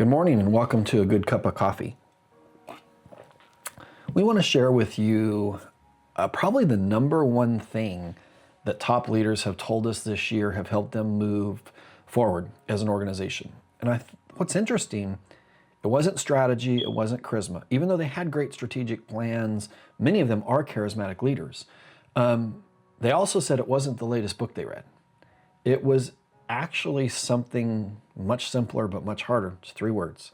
Good morning and welcome to A Good Cup of Coffee. We want to share with you probably the number one thing that top leaders have told us this year have helped them move forward as an organization. And what's interesting, it wasn't strategy, it wasn't charisma. Even though they had great strategic plans, many of them are charismatic leaders. They also said it wasn't the latest book they read. It was actually something much simpler but much harder. It's 3 words.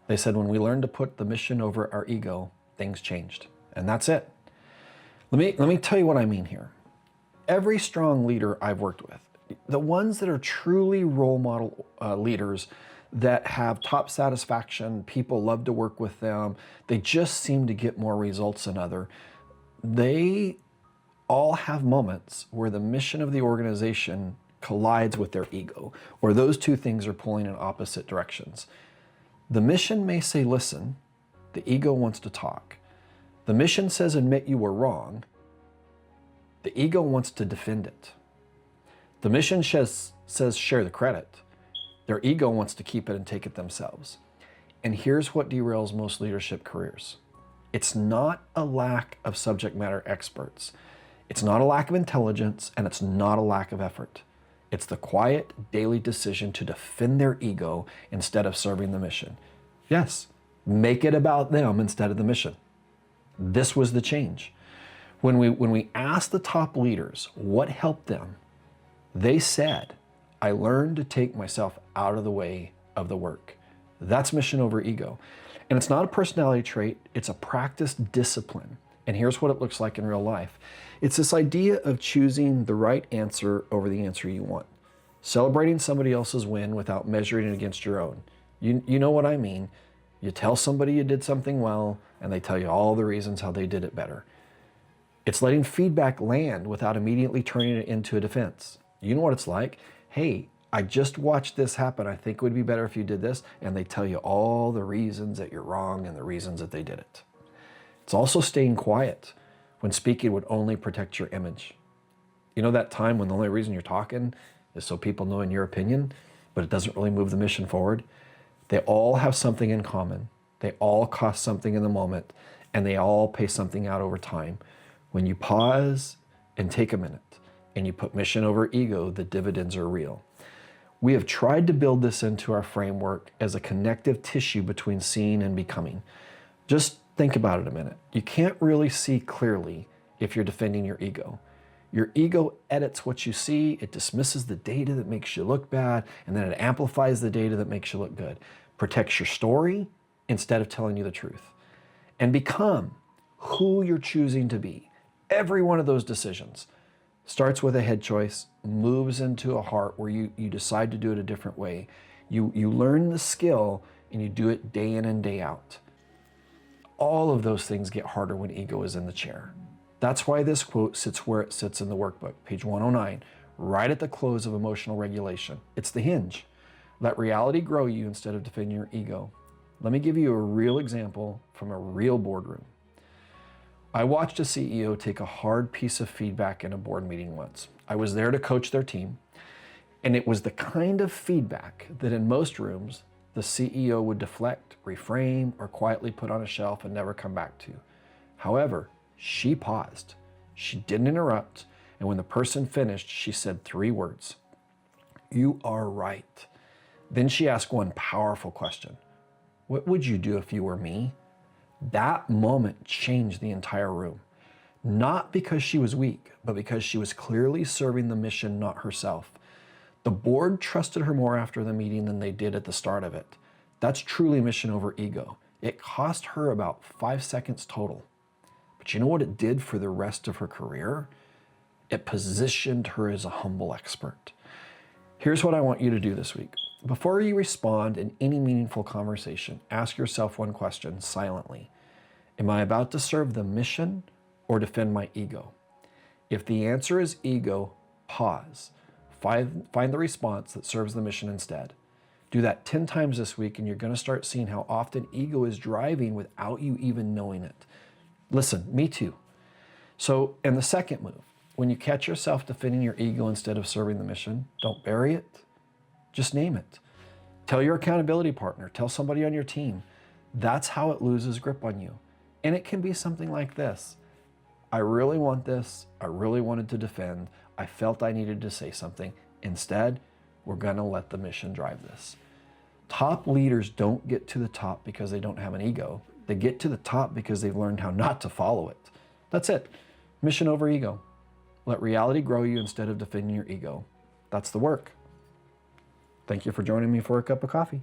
They said, when we learned to put the mission over our ego, things changed. And that's it. Let me tell you what I mean here. Every strong leader I've worked with, the ones that are truly role model leaders that have top satisfaction, people love to work with them, they just seem to get more results than other. They all have moments where the mission of the organization collides with their ego, or those two things are pulling in opposite directions. The mission may say, listen, the ego wants to talk. The mission says, admit you were wrong. The ego wants to defend it. The mission says, share the credit. Their ego wants to keep it and take it themselves. And here's what derails most leadership careers. It's not a lack of subject matter experts. It's not a lack of intelligence, and it's not a lack of effort. It's the quiet, daily decision to defend their ego instead of serving the mission. Yes, make it about them instead of the mission. This was the change. When we asked the top leaders what helped them, they said, I learned to take myself out of the way of the work. That's mission over ego. And it's not a personality trait, it's a practiced discipline. And here's what it looks like in real life. It's this idea of choosing the right answer over the answer you want. Celebrating somebody else's win without measuring it against your own. You know what I mean. You tell somebody you did something well, and they tell you all the reasons how they did it better. It's letting feedback land without immediately turning it into a defense. You know what it's like? Hey, I just watched this happen. I think it would be better if you did this. And they tell you all the reasons that you're wrong and the reasons that they did it. It's also staying quiet when speaking would only protect your image. You know that time when the only reason you're talking is so people know in your opinion, but it doesn't really move the mission forward? They all have something in common. They all cost something in the moment, and they all pay something out over time. When you pause and take a minute, and you put mission over ego, the dividends are real. We have tried to build this into our framework as a connective tissue between seeing and becoming. Just think about it a minute. You can't really see clearly if you're defending your ego. Your ego edits what you see, it dismisses the data that makes you look bad, and then it amplifies the data that makes you look good. Protects your story instead of telling you the truth. And become who you're choosing to be. Every one of those decisions starts with a head choice, moves into a heart where you decide to do it a different way. You learn the skill and you do it day in and day out. All of those things get harder when ego is in the chair. That's why this quote sits where it sits in the workbook, page 109, right at the close of emotional regulation. It's the hinge. Let reality grow you instead of defending your ego. Let me give you a real example from a real boardroom. I watched a CEO take a hard piece of feedback in a board meeting once. I was there to coach their team, and it was the kind of feedback that in most rooms, the CEO would deflect, reframe, or quietly put on a shelf and never come back to. However, she paused. She didn't interrupt, and when the person finished, she said 3 words. You are right. Then she asked one powerful question. What would you do if you were me? That moment changed the entire room. Not because she was weak, but because she was clearly serving the mission, not herself. The board trusted her more after the meeting than they did at the start of it. That's truly mission over ego. It cost her about 5 seconds total. But you know what it did for the rest of her career? It positioned her as a humble expert. Here's what I want you to do this week. Before you respond in any meaningful conversation, ask yourself one question silently. Am I about to serve the mission or defend my ego? If the answer is ego, pause. Find the response that serves the mission instead. Do that 10 times this week, and you're going to start seeing how often ego is driving without you even knowing it. Listen, me too. So, and the second move, when you catch yourself defending your ego instead of serving the mission, don't bury it, just name it. Tell your accountability partner, tell somebody on your team. That's how it loses grip on you. And it can be something like this. I really want this. I really wanted to defend. I felt I needed to say something. Instead, we're going to let the mission drive this. Top leaders don't get to the top because they don't have an ego. They get to the top because they've learned how not to follow it. That's it. Mission over ego. Let reality grow you instead of defending your ego. That's the work. Thank you for joining me for a cup of coffee.